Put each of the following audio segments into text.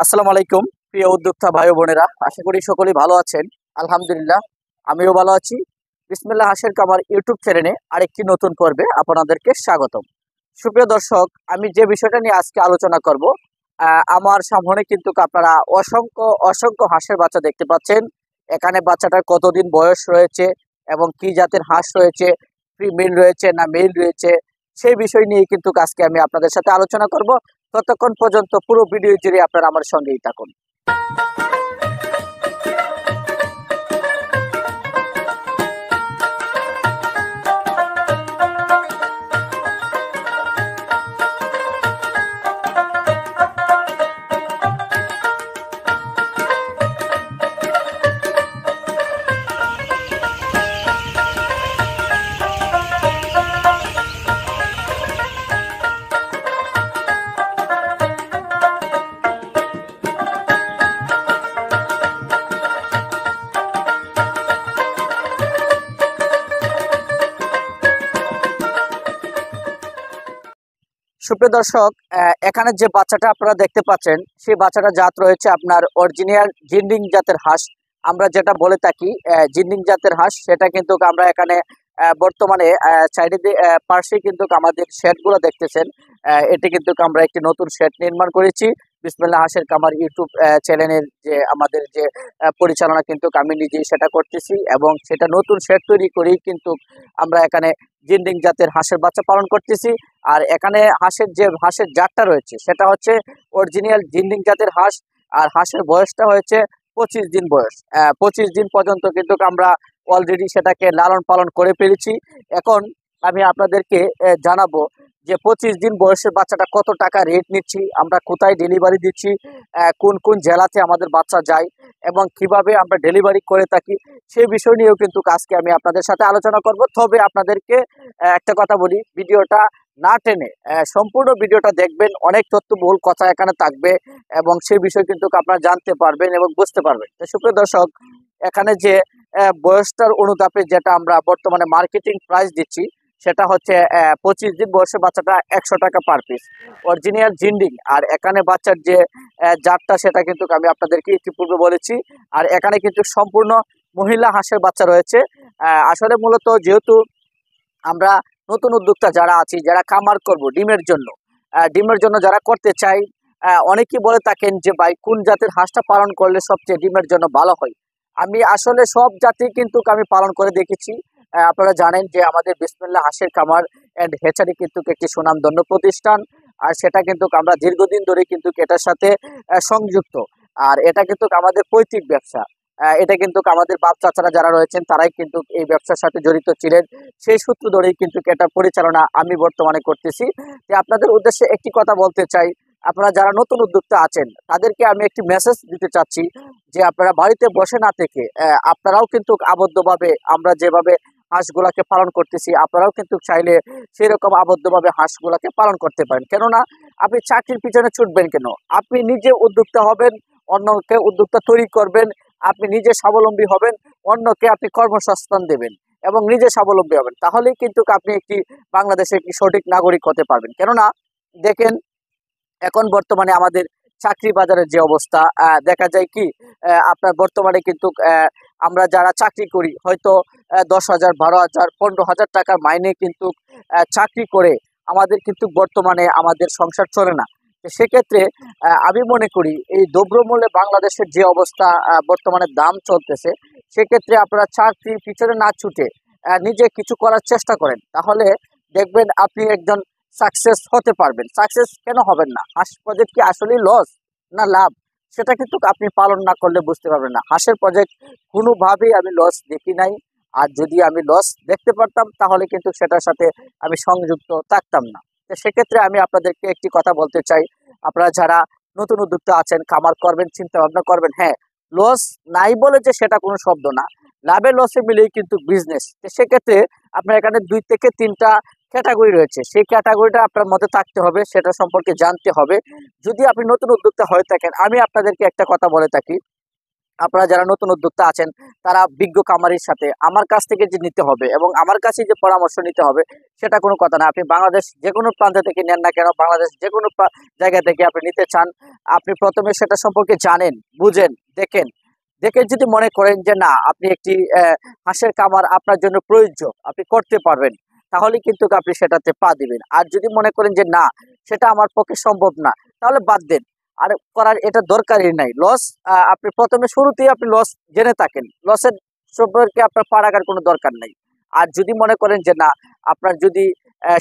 আসসালামু আলাইকুম প্রিয় উদ্যোক্তা ভাই ও বোনেরা, আশা করি সকলেই ভালো আছেন। আলহামদুলিল্লাহ, আমিও ভালো আছি। বিসমিল্লাহ হাশের কামার ইউটিউব চ্যানেলে আরেকটি নতুন পর্বে আপনাদেরকে স্বাগতম। সুপ্রিয় দর্শক, আমি যে বিষয়টা নিয়ে আজকে আলোচনা করব, আমার সামনে কিন্তু আপনারা অসংখ্য অসংখ্য হাঁসের বাচ্চা দেখতে পাচ্ছেন। এখানে বাচ্চাটার কতদিন বয়স রয়েছে এবং কি জাতের হাঁস রয়েছে, ফিমেল রয়েছে না মেল রয়েছে, সেই বিষয় নিয়ে কিন্তু আজকে আমি আপনাদের সাথে আলোচনা করব। ততক্ষণ পর্যন্ত পুরো ভিডিও জুড়ে আপনারা আমার সঙ্গেই থাকুন। সুপ্রিয় দর্শক, এখানে যে বাচ্চাটা আপনারা দেখতে পাচ্ছেন, সেই বাচ্চাটা জাত রয়েছে আপনার অরিজিনাল জিন্ডিং জাতের হাঁস। আমরা যেটা বলে থাকি জিন্ডিং জাতের হাঁস, সেটা কিন্তু আমরা এখানে বর্তমানে সাইডে পার্শ্বে কিন্তু আমাদের শেডগুলো দেখতেছেন। এটি কিন্তু আমরা একটি নতুন শেড নির্মাণ করেছি। বিসমিল্লাহ হাঁসের কামার ইউটিউব চ্যানেলের যে আমাদের যে পরিচালনা কিন্তু আমি নিজেই সেটা করতেছি, এবং সেটা নতুন শেড তৈরি করেই কিন্তু আমরা এখানে জিন্ডিং জাতের হাঁসের বাচ্চা পালন করতেছি। আর এখানে হাঁসের জাতটা রয়েছে সেটা হচ্ছে অরিজিনাল জিন্ডিং জাতের হাঁস। আর হাঁসের বয়সটা হয়েছে 25 দিন বয়স। 25 দিন পর্যন্ত কিন্তু আমরা অলরেডি সেটাকে লালন পালন করে ফেলেছি। এখন আমি আপনাদেরকে জানাবো যে 25 দিন বয়সের বাচ্চাটা কত টাকা রেট নিচ্ছি, আমরা কোথায় ডেলিভারি দিচ্ছি, কোন কোন জেলাতে আমাদের বাচ্চা যায় এবং কিভাবে আমরা ডেলিভারি করে থাকি, সেই বিষয় নিয়েও কিন্তু আজকে আমি আপনাদের সাথে আলোচনা করব। তবে আপনাদেরকে একটা কথা বলি, ভিডিওটা না টেনে সম্পূর্ণ ভিডিওটা দেখবেন। অনেক তথ্যবহুল কথা এখানে থাকবে এবং সেই বিষয় কিন্তু আপনারা জানতে পারবেন এবং বুঝতে পারবেন। তো সুপ্রিয় দর্শক, এখানে যে বয়সটার অনুতাপে যেটা আমরা বর্তমানে মার্কেটিং প্রাইস দিচ্ছি, সেটা হচ্ছে 25 দিন বয়সের বাচ্চাটা 100 টাকা পার পিস, অরিজিনাল জিন্ডিং। আর এখানে বাচ্চার যে জাতটা, সেটা কিন্তু আমি আপনাদেরকে ইতিপূর্বে বলেছি। আর এখানে কিন্তু সম্পূর্ণ মহিলা হাঁসের বাচ্চা রয়েছে। আসলে মূলত যেহেতু আমরা নতুন উদ্যোক্তা যারা আছি, যারা খামার করব ডিমের জন্য যারা করতে চাই, অনেকেই বলে থাকেন যে ভাই কোন জাতের হাঁসটা পালন করলে সবচেয়ে ডিমের জন্য ভালো হয়। আমি আসলে সব জাতি কিন্তু আমি পালন করে দেখেছি। আপনারা জানেন যে আমাদের বিসমিল্লাহ হাঁসের খামার অ্যান্ড হেচারি কিন্তু একটি সুনামধন্য প্রতিষ্ঠান। আর সেটা কিন্তু আমরা দীর্ঘদিন ধরে কিন্তু এটার সাথে সংযুক্ত। আর এটা কিন্তু আমাদের পৈতৃক ব্যবসা। এটা কিন্তু আমাদের বাপ চাচারা যারা রয়েছেন, তারাই কিন্তু এই ব্যবসার সাথে জড়িত ছিলেন। সেই সূত্র ধরেই কিন্তু এটা পরিচালনা আমি বর্তমানে করতেছি। যে আপনাদের উদ্দেশ্যে একটি কথা বলতে চাই, আপনারা যারা নতুন উদ্যোক্তা আছেন, তাদেরকে আমি একটি মেসেজ দিতে চাচ্ছি যে আপনারা বাড়িতে বসে না থেকে আপনারাও কিন্তু আবদ্ধভাবে আমরা যেভাবে হাঁসগুলাকে পালন করতেছি, আপনারাও কিন্তু চাইলে সেরকম আবদ্ধভাবে হাঁসগুলাকে পালন করতে পারেন। কেননা আপনি চাকরির পিছনে ছুটবেন কেন? আপনি নিজে উদ্যোক্তা হবেন, অন্যকে উদ্যোক্তা তৈরি করবেন, আপনি নিজে স্বাবলম্বী হবেন, অন্যকে আপনি কর্মসংস্থান দেবেন এবং নিজে স্বাবলম্বী হবেন। তাহলেই কিন্তু আপনি একটি বাংলাদেশের একটি সঠিক নাগরিক হতে পারবেন। কেননা দেখেন, এখন বর্তমানে আমাদের চাকরি বাজারের যে অবস্থা, দেখা যায় কি আপনার বর্তমানে কিন্তু আমরা যারা চাকরি করি, হয়তো 10,000, 12,000, 15,000 টাকার মাইনে কিন্তু চাকরি করে আমাদের কিন্তু বর্তমানে আমাদের সংসার চলে না। তো সেক্ষেত্রে আমি মনে করি এই দ্রব্যমূল্যে বাংলাদেশের যে অবস্থা, বর্তমানে দাম চলতেছে, সেক্ষেত্রে আপনারা চাকরির পিছনে না ছুটে নিজে কিছু করার চেষ্টা করেন, তাহলে দেখবেন আপনি একজন সাকসেস হতে পারবেন। সাকসেস কেন হবেন না? হাঁস প্রজেক্ট কি আসলেই লস না লাভ, সেটা কিন্তু আপনি পালন না করলে বুঝতে পারবেন না। হাঁসের প্রজেক্ট কোনোভাবেই আমি লস দেখি নাই। আর যদি আমি লস দেখতে পারতাম, তাহলে কিন্তু সেটার সাথে আমি সংযুক্ত থাকতাম না। তো সেক্ষেত্রে আমি আপনাদেরকে একটি কথা বলতে চাই, আপনারা যারা নতুন উদ্যোক্তা আছেন, খামার করবেন, চিন্তা ভাবনা করবেন, হ্যাঁ, লস নাই বলে যে সেটা কোনো শব্দ না, লাভে লসে মিলেই কিন্তু বিজনেস। তো সেক্ষেত্রে আপনার এখানে 2 থেকে 3টা ক্যাটাগরি রয়েছে, সেই ক্যাটাগরিটা আপনার মধ্যে থাকতে হবে, সেটা সম্পর্কে জানতে হবে। যদি আপনি নতুন উদ্যোক্তা হয়ে থাকেন, আমি আপনাদেরকে একটা কথা বলে থাকি, আপনারা যারা নতুন উদ্যোক্তা আছেন তারা বিজ্ঞ খামারির সাথে আমার কাছ থেকে যে নিতে হবে এবং আমার কাছে যে পরামর্শ নিতে হবে সেটা কোনো কথা না। আপনি বাংলাদেশ যে কোনো প্রান্ত থেকে নেন না কেন, বাংলাদেশ যে কোনো জায়গা থেকে আপনি নিতে চান, আপনি প্রথমে সেটা সম্পর্কে জানেন, বুঝেন, দেখেন। দেখে যদি মনে করেন যে না আপনি একটি হাঁসের খামার আপনার জন্য প্রয়োজ্য, আপনি করতে পারবেন, তাহলে কিন্তু আপনি সেটাতে পা দিবেন। আর যদি মনে করেন যে না সেটা আমার পক্ষে সম্ভব না, তাহলে বাদ দেন। আর করার এটা দরকারই নাই। লস আপনি প্রথমে শুরুতেই আপনি লস জেনে থাকেন, লসের সম্পর্কে আপনার পা রাখার কোনো দরকার নাই। আর যদি মনে করেন যে না আপনার যদি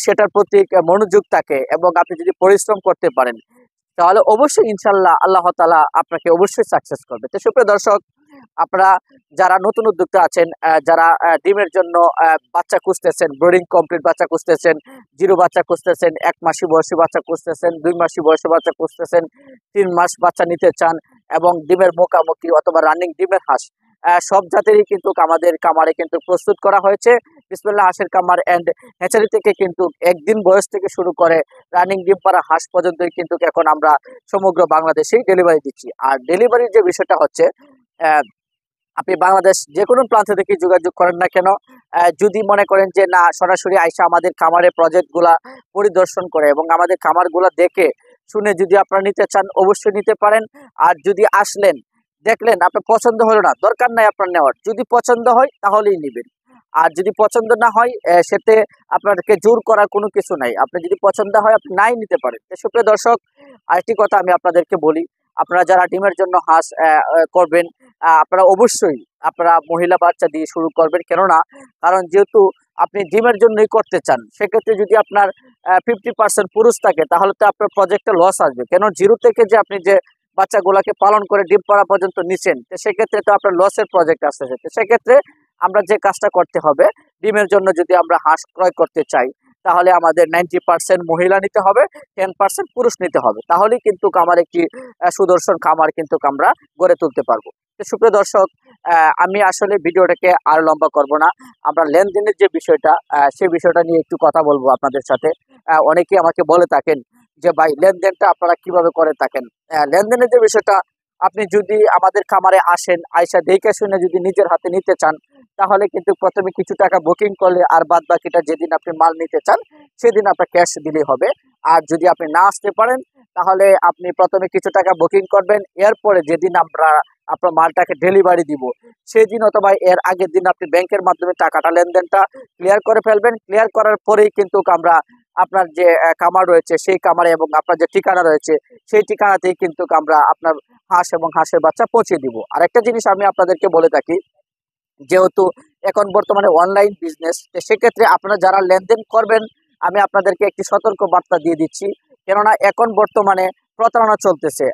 সেটার প্রতি মনোযোগ থাকে এবং আপনি যদি পরিশ্রম করতে পারেন, তাহলে অবশ্যই ইনশাল্লাহ আল্লাহ তাআলা আপনাকে অবশ্যই সাকসেস করবে। তো সুপ্রিয় দর্শক, আপনারা যারা নতুন উদ্যোক্তা আছেন, যারা ডিমের জন্য বাচ্চা খুঁজতেছেন, ব্রিডিং কমপ্লিট বাচ্চা খুঁজতেছেন, জিরো বাচ্চা খুঁজতেছেন, 1 মাসি বয়সী বাচ্চা খুঁজতেছেন, 2 মাসি বয়সী বাচ্চা খুঁজতেছেন, 3 মাস বাচ্চা নিতে চান এবং ডিমের মোকামুখি অথবা রানিং ডিমের হাঁস, সব জাতেরই কিন্তু আমাদের খামারে কিন্তু প্রস্তুত করা হয়েছে। বিসমিল্লাহ হাঁসের খামার অ্যান্ড হ্যাচারি থেকে কিন্তু একদিন বয়স থেকে শুরু করে রানিং ডিম পাড়া হাঁস পর্যন্তই কিন্তু এখন আমরা সমগ্র বাংলাদেশেই ডেলিভারি দিচ্ছি। আর ডেলিভারির যে বিষয়টা হচ্ছে, আপনি বাংলাদেশ যে কোনো প্রান্ত থেকে যোগাযোগ করেন না কেন, যদি মনে করেন যে না সরাসরি আইসা আমাদের খামারের প্রজেক্টগুলা পরিদর্শন করে এবং আমাদের খামারগুলা দেখে শুনে যদি আপনারা নিতে চান অবশ্যই নিতে পারেন। আর যদি আসলেন, দেখলেন আপনার পছন্দ হলো না, দরকার নাই আপনার নেওয়ার, যদি পছন্দ হয় তাহলেই নেবেন। আর যদি পছন্দ না হয় সেতে আপনাদেরকে জোর করার কোনো কিছু নাই। আপনি যদি পছন্দ হয় আপনি নাই নিতে পারেন। তো সুপ্রিয় দর্শক, আরেকটি কথা আমি আপনাদেরকে বলি, আপনারা যারা ডিমের জন্য হাঁস করবেন, আপনারা অবশ্যই আপনারা মহিলা বাচ্চা দিয়ে শুরু করবেন। কেননা কারণ যেহেতু আপনি ডিমের জন্যই করতে চান, সেক্ষেত্রে যদি আপনার 50% পুরুষ থাকে তাহলে তো আপনার প্রজেক্টে লস আসবে। কেন জিরো থেকে যে আপনি যে বাচ্চাগুলাকে পালন করে ডিম পাড়া পর্যন্ত নিচ্ছেন, তো সেক্ষেত্রে তো আপনার লসের প্রজেক্ট আসতেছে। তো সেক্ষেত্রে আমরা যে কাজটা করতে হবে, ডিমের জন্য যদি আমরা হাঁস ক্রয় করতে চাই তাহলে আমাদের 90% মহিলা নিতে হবে, 10% পুরুষ নিতে হবে। তাহলেই কিন্তু আমার একটি সুদর্শন খামার কিন্তু আমরা গড়ে তুলতে পারবো। তো সুপ্রিয় দর্শক, আমি আসলে ভিডিওটাকে আর লম্বা করব না। আমরা লেনদেনের যে বিষয়টা, সেই বিষয়টা নিয়ে একটু কথা বলবো আপনাদের সাথে। অনেকেই আমাকে বলে থাকেন যে ভাই লেনদেনটা আপনারা কিভাবে করে থাকেন। লেনদেনের যে বিষয়টা, আপনি যদি আমাদের খামারে আসেন, আইসা দেখে শুনে যদি নিজের হাতে নিতে চান, তাহলে কিন্তু প্রথমে কিছু টাকা বুকিং করলে আর বাদ বাকিটা যেদিন আপনি মাল নিতে চান সেদিন আপনার ক্যাশ দিলেই হবে। আর যদি আপনি না আসতে পারেন তাহলে আপনি প্রথমে কিছু টাকা বুকিং করবেন, এরপরে যেদিন আমরা আপনার মালটাকে ডেলিভারি দিব সেদিন অথবা এর আগের দিন আপনি ব্যাংকের মাধ্যমে টাকাটা লেনদেনটা ক্লিয়ার করে ফেলবেন। ক্লিয়ার করার পরেই কিন্তু আমরা আপনার যে খামার রয়েছে সেই খামারে এবং আপনার যে ঠিকানা রয়েছে সেই ঠিকানাতেই কিন্তু আমরা আপনার হাঁস এবং হাঁসের বাচ্চা পৌঁছে দিব। আর একটা জিনিস আমি আপনাদেরকে বলে থাকি, যেহেতু এখন বর্তমানে অনলাইন বিজনেস, সেক্ষেত্রে আপনারা যারা লেনদেন করবেন আমি আপনাদেরকে একটি সতর্ক বার্তা দিয়ে দিচ্ছি। কেননা এখন বর্তমানে প্রতারণা চলতেছে।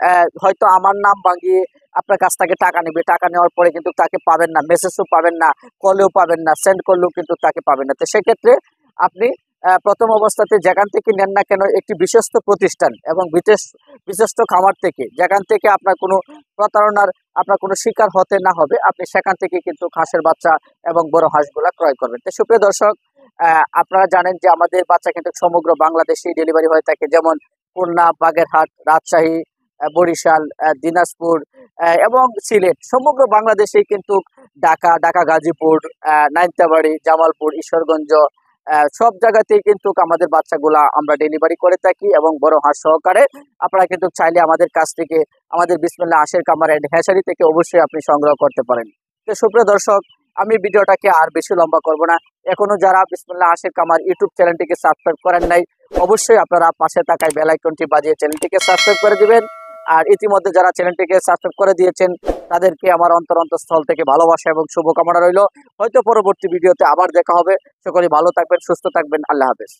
হয়তো আমার নাম ভাঙিয়ে আপনার কাছ থেকে টাকা নেবে, টাকা নেওয়ার পরে কিন্তু তাকে পাবেন না, মেসেজও পাবেন না, কলেও পাবেন না, সেন্ড করলেও কিন্তু তাকে পাবেন না। তো সেক্ষেত্রে আপনি প্রথম অবস্থাতে যেখান থেকে নেন না কেন একটি বিশ্বস্ত প্রতিষ্ঠান এবং বিশ্বস্ত খামার থেকে, যেখান থেকে আপনার কোনো প্রতারণার আপনার কোনো শিকার হতে না হবে, আপনি সেখান থেকে কিন্তু হাঁসের বাচ্চা এবং বড় হাঁসগুলা ক্রয় করবেন। তো সুপ্রিয় দর্শক, আপনারা জানেন যে আমাদের বাচ্চা কিন্তু সমগ্র বাংলাদেশেই ডেলিভারি হয়ে থাকে, যেমন খুলনা, বাগেরহাট, রাজশাহী, বরিশাল, দিনাজপুর এবং সিলেট, সমগ্র বাংলাদেশেই কিন্তু ঢাকা, গাজীপুর, নাইন্তাবাড়ি, জামালপুর, ঈশ্বরগঞ্জ, সব জায়গাতেই কিন্তু আমাদের বাচ্চাগুলা আমরা ডেলিভারি করে থাকি এবং বড় হাঁস সহকারে। আপনারা কিন্তু চাইলে আমাদের কাছ থেকে, আমাদের বিসমিল্লাহ হাঁসের খামার এন্ড হ্যাচারি থেকে অবশ্যই আপনি সংগ্রহ করতে পারেন। তো সুপ্রিয় দর্শক, আমি ভিডিওটাকে আর বেশি লম্বা করব না। এখনো যারা বিসমিল্লাহ হাঁসের খামার ইউটিউব চ্যানেলটিকে সাবস্ক্রাইব করেন নাই, অবশ্যই আপনারা পাশে থাকা বেল আইকনটি বাজিয়ে চ্যানেলটিকে সাবস্ক্রাইব করে দিবেন। আর ইতিমধ্যে যারা চ্যানেলটিকে সাবস্ক্রাইব করে দিয়েছেন তাদেরকে আমার অন্তরস্থল থেকে ভালোবাসা এবং শুভকামনা রইল। হয়তো পরবর্তী ভিডিওতে আবার দেখা হবে। সকলে ভালো থাকবেন, সুস্থ থাকবেন। আল্লাহ হাফেজ।